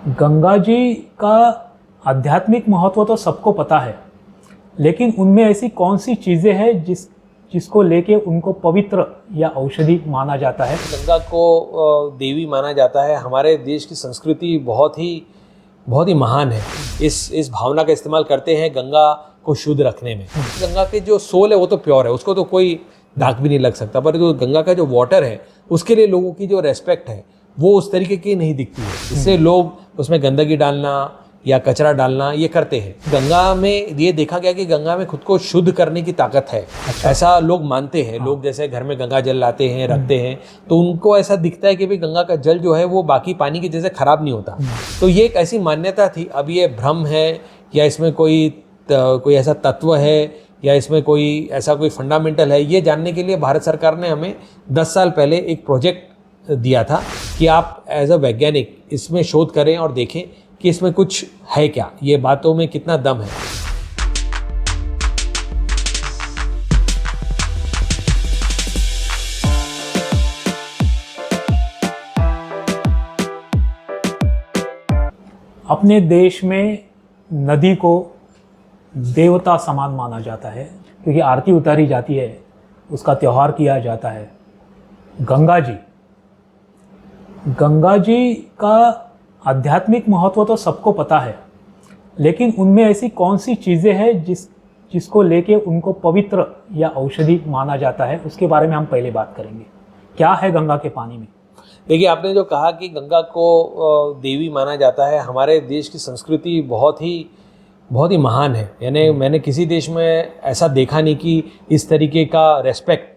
गंगा जी का आध्यात्मिक महत्व तो सबको पता है, लेकिन उनमें ऐसी कौन सी चीज़ें हैं जिसको लेके उनको पवित्र या औषधि माना जाता है। गंगा को देवी माना जाता है। हमारे देश की संस्कृति बहुत ही महान है। इस भावना का इस्तेमाल करते हैं गंगा को शुद्ध रखने में। गंगा के जो सोल है वो तो प्योर है, उसको तो कोई दाग भी नहीं लग सकता, पर जो गंगा का जो वाटर है उसके लिए लोगों की जो रेस्पेक्ट है वो उस तरीके की नहीं दिखती है। इससे लोग उसमें गंदगी डालना या कचरा डालना ये करते हैं। गंगा में ये देखा गया कि गंगा में खुद को शुद्ध करने की ताकत है। ऐसा लोग मानते हैं। लोग जैसे घर में गंगा जल लाते हैं, रखते हैं, तो उनको ऐसा दिखता है कि भाई गंगा का जल जो है वो बाकी पानी की जैसे खराब नहीं होता। तो ये एक ऐसी मान्यता थी। अब ये भ्रम है या इसमें कोई ऐसा तत्व है या इसमें कोई ऐसा कोई फंडामेंटल है, ये जानने के लिए भारत सरकार ने हमें 10 साल पहले एक प्रोजेक्ट दिया था कि आप एज अ वैज्ञानिक इसमें शोध करें और देखें कि इसमें कुछ है क्या, ये बातों में कितना दम है। अपने देश में नदी को देवता समान माना जाता है, क्योंकि आरती उतारी जाती है, उसका त्यौहार किया जाता है। गंगा जी का आध्यात्मिक महत्व तो सबको पता है, लेकिन उनमें ऐसी कौन सी चीज़ें हैं जिसको लेके उनको पवित्र या औषधि माना जाता है, उसके बारे में हम पहले बात करेंगे। क्या है गंगा के पानी में? देखिए, आपने जो कहा कि गंगा को देवी माना जाता है, हमारे देश की संस्कृति बहुत ही महान है। यानी मैंने किसी देश में ऐसा देखा नहीं कि इस तरीके का रेस्पेक्ट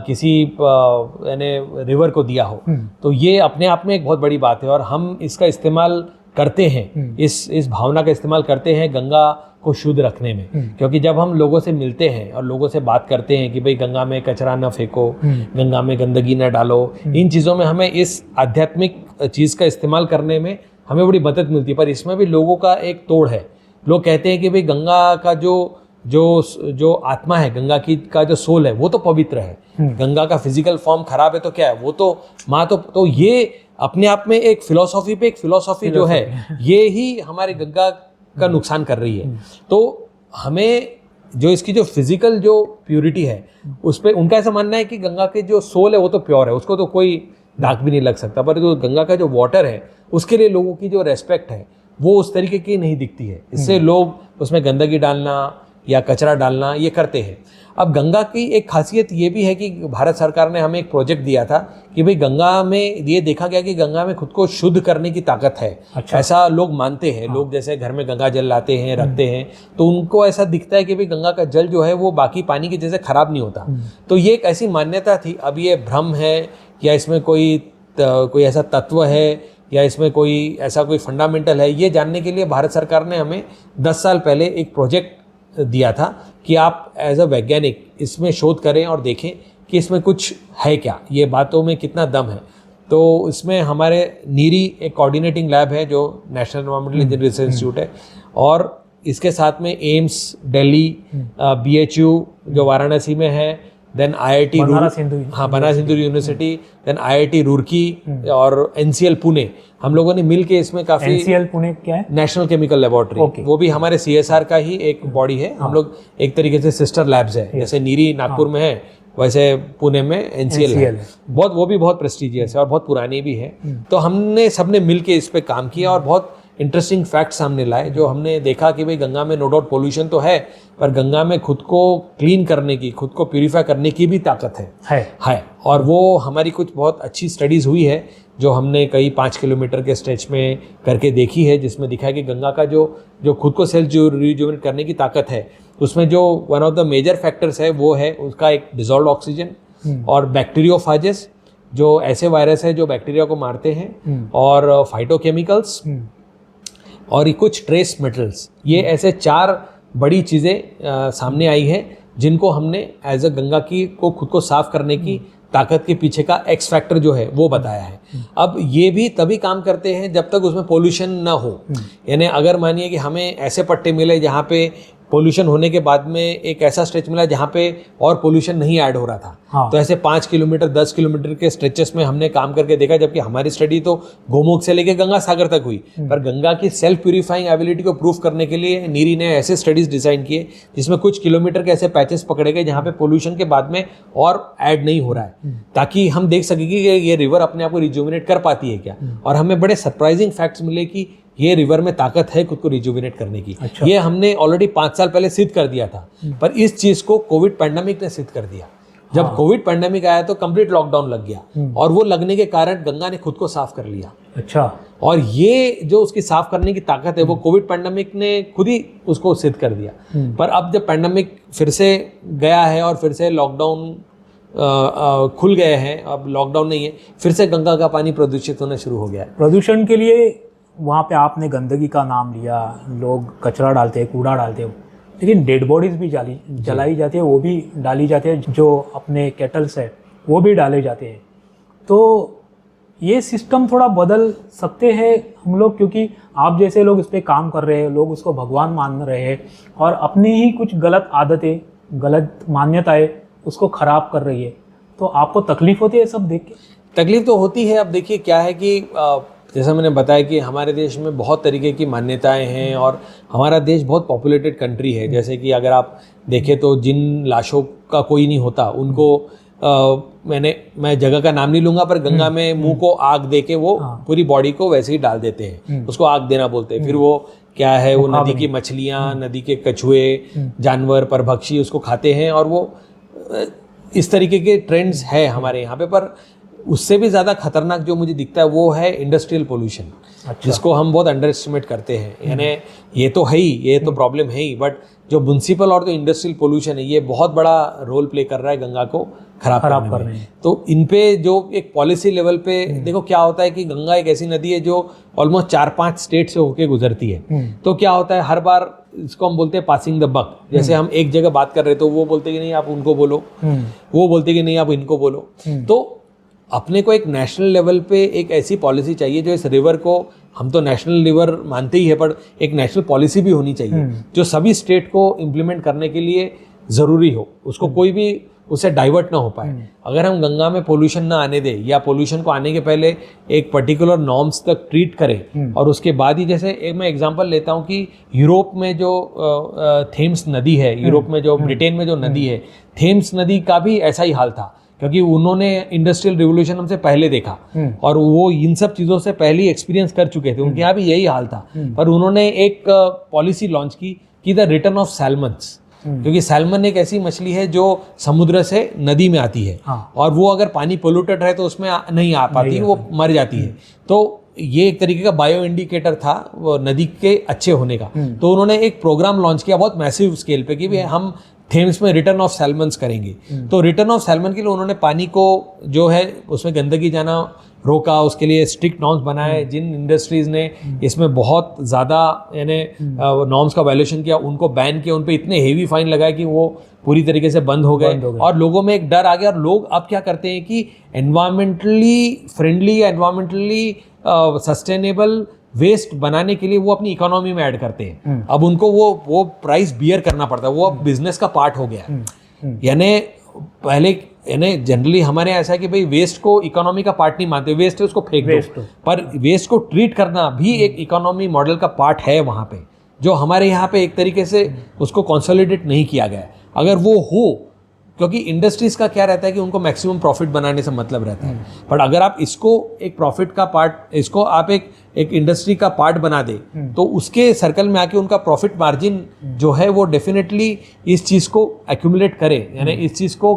किसी यानी रिवर को दिया हो। तो ये अपने आप में एक बहुत बड़ी बात है और हम इसका इस्तेमाल करते हैं, इस भावना का इस्तेमाल करते हैं गंगा को शुद्ध रखने में। क्योंकि जब हम लोगों से मिलते हैं और लोगों से बात करते हैं कि भाई गंगा में कचरा न फेंको, गंगा में गंदगी न डालो, इन चीज़ों में हमें इस आध्यात्मिक चीज़ का इस्तेमाल करने में हमें बड़ी मदद मिलती है। पर इसमें भी लोगों का एक तोड़ है। लोग कहते हैं कि भाई गंगा का जो आत्मा है, गंगा की का जो सोल है वो तो पवित्र है। गंगा का फिजिकल फॉर्म खराब है तो क्या है, वो तो माँ तो ये अपने आप में एक फिलॉसफी जो है ये ही हमारे गंगा का नुकसान कर रही है। तो हमें जो इसकी जो फिजिकल जो प्योरिटी है उस पर उनका ऐसा मानना है कि गंगा के जो सोल है वो तो प्योर है, उसको तो कोई दाग भी नहीं लग सकता, पर जो गंगा का जो वाटर है उसके लिए लोगों की जो रेस्पेक्ट है वो उस तरीके की नहीं दिखती है। इससे लोग उसमें गंदगी डालना या कचरा डालना ये करते हैं। अब गंगा की एक खासियत ये भी है कि भारत सरकार ने हमें एक प्रोजेक्ट दिया था कि भाई गंगा में ये देखा गया कि गंगा में खुद को शुद्ध करने की ताकत है। ऐसा लोग मानते हैं। लोग जैसे घर में गंगा जल लाते हैं, रखते हैं, तो उनको ऐसा दिखता है कि भाई गंगा का जल जो है वो बाकी पानी की जैसे खराब नहीं होता। तो ये एक ऐसी मान्यता थी। अब ये भ्रम है या इसमें कोई ऐसा तत्व है या इसमें कोई ऐसा कोई फंडामेंटल है, ये जानने के लिए भारत सरकार ने हमें 10 साल पहले एक प्रोजेक्ट दिया था कि आप एज अ वैज्ञानिक इसमें शोध करें और देखें कि इसमें कुछ है क्या, ये बातों में कितना दम है। तो इसमें हमारे नीरी एक कोऑर्डिनेटिंग लैब है जो national environmental engineering research institute है, और इसके साथ में एम्स दिल्ली, BHU जो वाराणसी में है, then IIT Banaras Hindu University, then IIT Roorkee और NCL पुणे, हम लोगों ने मिल के इसमें काफ़ी। NCL पुणे क्या है? National chemical laboratory. वो भी हमारे CSR का ही एक बॉडी है। हम लोग एक तरीके से सिस्टर लैब्स है। जैसे नीरी नागपुर में है वैसे पुणे में NCL है। वो भी बहुत प्रेस्टिजियस है और बहुत पुरानी भी है। तो हमने सबने मिल के इस पर काम किया और बहुत इंटरेस्टिंग फैक्ट सामने लाए, जो हमने देखा कि भाई गंगा में नो डाउट पोल्यूशन तो है, पर गंगा में खुद को क्लीन करने की, खुद को प्यूरिफाई करने की भी ताकत है। और वो हमारी कुछ बहुत अच्छी स्टडीज़ हुई है जो हमने कई 5 किलोमीटर के स्ट्रेच में करके देखी है, जिसमें दिखा है कि गंगा का जो खुद को सेल्फ रिजुवेनेट करने की ताकत है, उसमें जो one of the major factors है वो है उसका एक डिजॉल्व्ड ऑक्सीजन और बैक्टीरियोफाजेस, जो ऐसे वायरस है जो बैक्टीरिया को मारते हैं, और फाइटोकेमिकल्स और कुछ ट्रेस मेटल्स। ये ऐसे 4 बड़ी चीज़ें सामने आई हैं जिनको हमने एज अ गंगा की को खुद को साफ करने की ताकत के पीछे का एक्स फैक्टर जो है वो बताया है। अब ये भी तभी काम करते हैं जब तक उसमें पोल्यूशन ना हो। यानी अगर मानिए कि हमें ऐसे पट्टे मिले जहाँ पे पोल्यूशन होने के बाद में एक ऐसा स्ट्रेच मिला जहाँ पे और पोल्यूशन नहीं ऐड हो रहा था। हाँ। तो ऐसे 5 किलोमीटर 10 किलोमीटर के स्ट्रेचेस में हमने काम करके देखा, जबकि हमारी स्टडी तो गोमुख से लेकर गंगा सागर तक हुई, पर गंगा की सेल्फ प्यूरिफाइंग एबिलिटी को प्रूव करने के लिए नीरी ने ऐसे स्टडीज डिजाइन किए जिसमें कुछ किलोमीटर के ऐसे पैचेस पकड़े गए जहाँ पे पोल्यूशन के बाद में और ऐड नहीं हो रहा है, ताकि हम देख सकें कि ये रिवर अपने आप को रिजुविनेट कर पाती है क्या। और हमें बड़े सरप्राइजिंग फैक्ट्स मिले कि ये रिवर में ताकत है खुद को रिजुविनेट करने की। अच्छा। ये हमने ऑलरेडी 5 साल पहले सिद्ध कर दिया था, पर इस चीज को कोविड पैंडेमिक ने सिद्ध कर दिया। जब कोविड पैंडेमिक आया तो कंप्लीट लॉकडाउन लग गया, और वो लगने के कारण गंगा ने खुद को साफ कर लिया। अच्छा। और ये जो उसकी साफ करने की ताकत है वो कोविड पैंडेमिक ने खुद ही उसको सिद्ध कर दिया। पर अब जब पैंडेमिक फिर से गया है और फिर से लॉकडाउन खुल गए हैं, अब लॉकडाउन नहीं है, फिर से गंगा का पानी प्रदूषित होना शुरू हो गया है। प्रदूषण के लिए वहाँ पे आपने गंदगी का नाम लिया, लोग कचरा डालते हैं, कूड़ा डालते हैं, लेकिन डेड बॉडीज भी जलाई जाती है, वो भी डाली जाती है, जो अपने केटल्स है वो भी डाले जाते हैं। तो ये सिस्टम थोड़ा बदल सकते हैं हम लोग, क्योंकि आप जैसे लोग इस पर काम कर रहे हैं, लोग उसको भगवान मान रहे हैं और अपनी ही कुछ गलत आदतें, गलत मान्यताएं उसको खराब कर रही है। तो आपको तकलीफ होती है सब देख के? तकलीफ तो होती है। अब देखिए क्या है कि जैसा मैंने बताया कि हमारे देश में बहुत तरीके की मान्यताएं हैं और हमारा देश बहुत पॉपुलेटेड कंट्री है। जैसे कि अगर आप देखें तो जिन लाशों का कोई नहीं होता उनको मैं जगह का नाम नहीं लूंगा, पर गंगा में मुंह को आग दे के वो पूरी बॉडी को वैसे ही डाल देते हैं, उसको आग देना बोलते हैं। फिर वो क्या है, वो नदी की मछलियाँ, नदी के कछुए, जानवर, परभक्षी उसको खाते हैं, और वो इस तरीके के ट्रेंड्स है हमारे यहाँ पे। पर उससे भी ज़्यादा खतरनाक जो मुझे दिखता है वो है इंडस्ट्रियल पोल्यूशन। अच्छा। जिसको हम बहुत अंडर एस्टिमेट करते हैं। यानी ये तो है ही, ये तो प्रॉब्लम है ही, बट जो म्युनिसिपल और जो इंडस्ट्रियल पोल्यूशन है ये बहुत बड़ा रोल प्ले कर रहा है गंगा को खराब करने में। तो इन पे जो एक पॉलिसी लेवल पे देखो क्या होता है कि गंगा एक ऐसी नदी है जो ऑलमोस्ट 4-5 स्टेट से होके गुजरती है। तो क्या होता है, हर बार इसको हम बोलते हैं पासिंग द बक। जैसे हम एक जगह बात कर रहे तो वो बोलते कि नहीं आप उनको बोलो, वो बोलते कि नहीं आप इनको बोलो। तो अपने को एक नेशनल लेवल पे एक ऐसी पॉलिसी चाहिए जो इस रिवर को, हम तो नेशनल रिवर मानते ही है, पर एक नेशनल पॉलिसी भी होनी चाहिए जो सभी स्टेट को इम्प्लीमेंट करने के लिए ज़रूरी हो, उसको कोई भी उससे डाइवर्ट ना हो पाए। अगर हम गंगा में पोल्यूशन ना आने दें, या पोल्यूशन को आने के पहले एक पर्टिकुलर नॉर्म्स तक ट्रीट करें, और उसके बाद ही, जैसे मैं एग्जांपल लेता हूँ कि यूरोप में जो थेम्स नदी है, यूरोप में जो ब्रिटेन में जो नदी है, थेम्स नदी का भी ऐसा ही हाल था, क्योंकि उन्होंने इंडस्ट्रियल रिवोल्यूशन हमसे पहले देखा और वो इन सब चीज़ों से पहले ही एक्सपीरियंस कर चुके थे। उनके यहाँ भी यही हाल था, पर उन्होंने एक पॉलिसी लॉन्च की द रिटर्न ऑफ सैल्मन्स, क्योंकि सैल्मन एक ऐसी मछली है जो समुद्र से नदी में आती है। हाँ। और वो अगर पानी पोल्यूटेड है तो उसमें नहीं आ पाती, वो मर जाती है। तो ये एक तरीके का बायो इंडिकेटर था वो नदी के अच्छे होने का। तो उन्होंने एक प्रोग्राम लॉन्च किया बहुत मैसिव स्केल पे कि हम थेम्स में रिटर्न ऑफ सैल्मन्स करेंगे। तो रिटर्न ऑफ सैल्मन के लिए उन्होंने पानी को जो है उसमें गंदगी जाना रोका, उसके लिए स्ट्रिक्ट नॉर्म्स बनाए। जिन इंडस्ट्रीज ने इसमें बहुत ज़्यादा यानी नॉर्म्स का वायलेशन किया उनको बैन किया, उन पे इतने हेवी फाइन लगाए कि वो पूरी तरीके से बंद हो गए। और लोगों में एक डर आ गया, और लोग अब क्या करते हैं कि environmentally friendly, environmentally sustainable waste बनाने के लिए वो अपनी इकोनॉमी में ऐड करते हैं। अब उनको वो प्राइस बियर करना पड़ता है, वो अब बिजनेस का पार्ट हो गया। यानी पहले जनरली हमारे ऐसा है कि भाई वेस्ट को इकोनॉमी का पार्ट नहीं मानते, वेस्ट है उसको फेंक दो, पर वेस्ट को ट्रीट करना भी एक इकोनॉमी मॉडल का पार्ट है वहाँ पे, जो हमारे यहाँ पे एक तरीके से उसको कंसोलिडेट नहीं किया गया है। अगर वो हो, क्योंकि इंडस्ट्रीज का क्या रहता है कि उनको मैक्सिमम प्रॉफिट बनाने से मतलब रहता है, पर अगर आप इसको एक प्रॉफिट का पार्ट, इसको आप एक इंडस्ट्री का पार्ट बना दे, तो उसके सर्कल में आके उनका प्रॉफिट मार्जिन जो है वो डेफिनेटली इस चीज़ को एक्यूमुलेट करे, यानी इस चीज़ को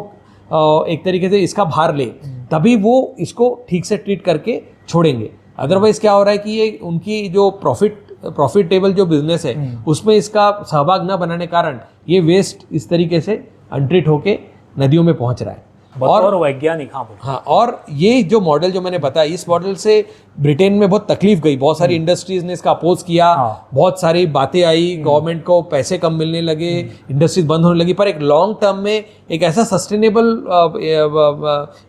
एक तरीके से इसका भार ले, तभी वो इसको ठीक से ट्रीट करके छोड़ेंगे। अदरवाइज क्या हो रहा है कि ये उनकी जो प्रॉफिटेबल जो बिजनेस है उसमें इसका सहभाग न बनाने कारण ये वेस्ट इस तरीके से अनट्रीट होके नदियों में पहुंच रहा है। और वैज्ञानिक हाँ, और ये जो मॉडल जो मैंने बताया, इस मॉडल से ब्रिटेन में बहुत तकलीफ गई, बहुत सारी इंडस्ट्रीज ने इसका अपोज किया। हाँ। बहुत सारी बातें आई, गवर्नमेंट को पैसे कम मिलने लगे, इंडस्ट्रीज बंद होने लगी, पर एक लॉन्ग टर्म में एक ऐसा सस्टेनेबल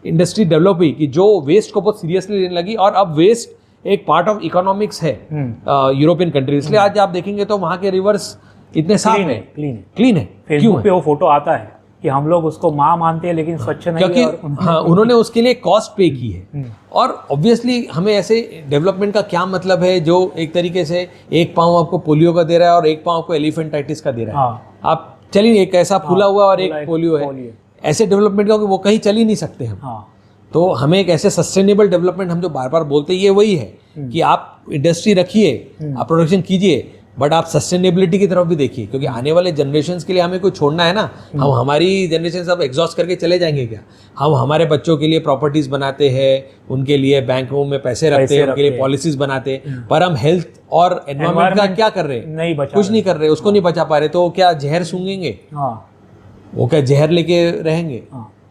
इंडस्ट्री डेवलप हुई कि जो वेस्ट को बहुत सीरियसली लेने लगी, और अब वेस्ट एक पार्ट ऑफ इकोनॉमिक्स है यूरोपियन कंट्रीज। इसलिए आज आप देखेंगे तो वहाँ के रिवर्स इतने साफ है, क्लीन है। फेसबुक पे वो फोटो आता है कि हम लोग उसको माँ मानते हैं लेकिन स्वच्छ नहीं क्योंकि है और हाँ, उन्होंने उसके लिए कॉस्ट पे की है। और ऑब्वियसली हमें ऐसे डेवलपमेंट का क्या मतलब है जो एक तरीके से एक पाँव आपको पोलियो का दे रहा है और एक पाँव आपको एलिफेंटाइटिस का दे रहा है। हाँ। आप चलिए, एक ऐसा फूला हुआ और एक फूला एक पोलियो है, पोलियो। ऐसे डेवलपमेंट का वो कहीं चल ही नहीं सकते हम। हाँ, तो हमें एक ऐसे सस्टेनेबल डेवलपमेंट हम जो बार बार बोलते हैं, ये वही है कि आप इंडस्ट्री रखिए, आप प्रोडक्शन कीजिए, बट आप सस्टेनेबिलिटी की तरफ भी देखिए, क्योंकि आने वाले जनरेशंस के लिए हमें कुछ छोड़ना है ना। हम हमारी जनरेशन सब एग्जॉस्ट करके चले जाएंगे क्या? हम हमारे बच्चों के लिए प्रॉपर्टीज बनाते हैं, उनके लिए बैंकों में पैसे रखते हैं, उनके लिए पॉलिसीज बनाते हैं, पर हम हेल्थ और एनवायरमेंट का क्या कर रहे हैं? नहीं बचा कुछ नहीं कर रहे, उसको नहीं बचा पा रहे। तो क्या जहर सूंघेंगे? हाँ, वो क्या जहर लेके रहेंगे?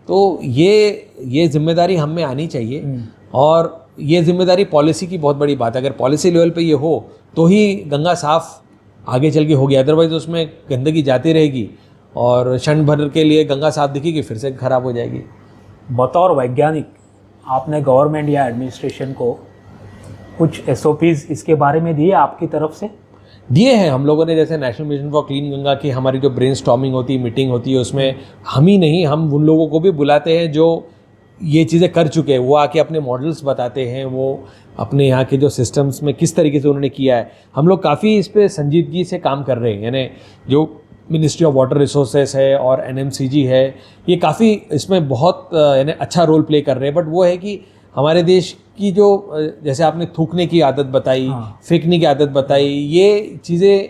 तो ये जिम्मेदारी हम में आनी चाहिए। और ये जिम्मेदारी पॉलिसी की बहुत बड़ी बात है। अगर पॉलिसी लेवल पे ये हो तो ही गंगा साफ आगे चल के होगी, अदरवाइज उसमें गंदगी जाती रहेगी और क्षण भर के लिए गंगा साफ दिखेगी, फिर से खराब हो जाएगी। बतौर वैज्ञानिक आपने गवर्नमेंट या एडमिनिस्ट्रेशन को कुछ SOPs इसके बारे में दिए आपकी तरफ से? दिए हैं हम लोगों ने। जैसे national mission for clean Ganga की हमारी जो ब्रेनस्टॉर्मिंग होती है, मीटिंग होती है, उसमें हम ही नहीं, हम उन लोगों को भी बुलाते हैं जो ये चीज़ें कर चुके हैं। वो आके अपने मॉडल्स बताते हैं, वो अपने यहाँ के जो सिस्टम्स में किस तरीके से उन्होंने किया है। हम लोग काफ़ी इस पर संजीदगी से काम कर रहे हैं। यानी जो मिनिस्ट्री ऑफ वाटर रिसोर्सेस है और NMCG है, ये काफ़ी इसमें बहुत यानी अच्छा रोल प्ले कर रहे हैं। बट वो है कि हमारे देश की जो जैसे आपने थूकने की आदत बताई, फेंकने की आदत बताई, ये चीज़ें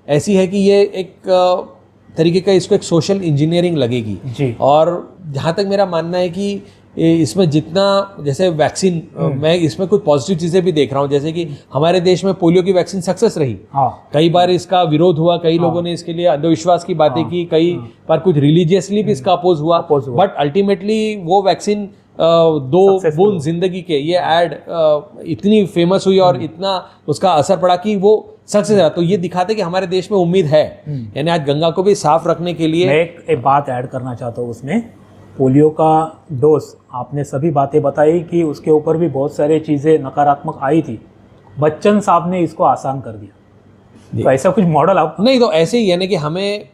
ऐसी है कि ये एक तरीके का इसको एक सोशल इंजीनियरिंग लगेगी जी। और जहाँ तक मेरा मानना है कि इसमें जितना जैसे वैक्सीन, मैं इसमें कुछ पॉजिटिव चीज़ें भी देख रहा हूँ। जैसे कि हमारे देश में पोलियो की वैक्सीन सक्सेस रही। कई बार इसका विरोध हुआ, कई लोगों ने इसके लिए अंधविश्वास की बातें की, कई बार कुछ रिलीजियसली भी इसका अपोज हुआ, बट अल्टीमेटली वो वैक्सीन दो बूंद जिंदगी के ये एड इतनी फेमस हुई और इतना उसका असर पड़ा कि वो सक्सेस रहा। तो ये दिखाते कि हमारे देश में उम्मीद है। यानी आज गंगा को भी साफ रखने के लिए मैं एक बात ऐड करना चाहता हूँ उसमें। पोलियो का डोज आपने सभी बातें बताई कि उसके ऊपर भी बहुत सारी चीज़ें नकारात्मक आई थी। बच्चन साहब ने इसको आसान कर दिया, तो ऐसा कुछ मॉडल आप नहीं, तो ऐसे ही यानी कि हमें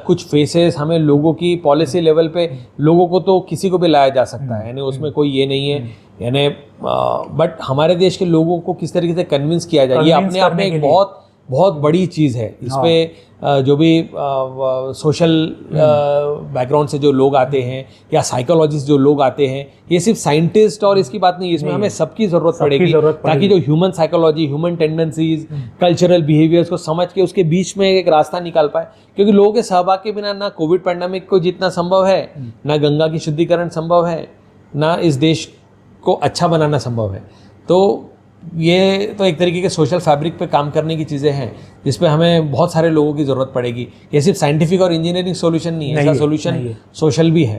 कुछ फेसेस, हमें लोगों की पॉलिसी लेवल पे लोगों को तो किसी को भी लाया जा सकता है, यानी उसमें कोई ये नहीं है। यानी बट हमारे देश के लोगों को किस तरीके से कन्विंस किया जाए, ये अपने आप में एक बहुत बहुत बड़ी चीज़ है। इस पे जो भी सोशल बैकग्राउंड से जो लोग आते हैं या साइकोलॉजिस्ट जो लोग आते हैं, ये सिर्फ साइंटिस्ट और इसकी बात नहीं है, इसमें हमें सबकी ज़रूरत पड़ेगी ताकि जो human psychology, human tendencies, cultural behaviours को समझ के उसके बीच में एक रास्ता निकाल पाए। क्योंकि लोगों के सहभाग के बिना ना कोविड पैंडेमिक को जितना संभव है, ना गंगा की शुद्धिकरण संभव है, ना इस देश को अच्छा बनाना संभव है। तो ये तो एक तरीके के सोशल फैब्रिक पे काम करने की चीज़ें हैं जिस पे हमें बहुत सारे लोगों की ज़रूरत पड़ेगी। ये सिर्फ साइंटिफिक और इंजीनियरिंग सॉल्यूशन नहीं है, इसका सॉल्यूशन सोशल भी है।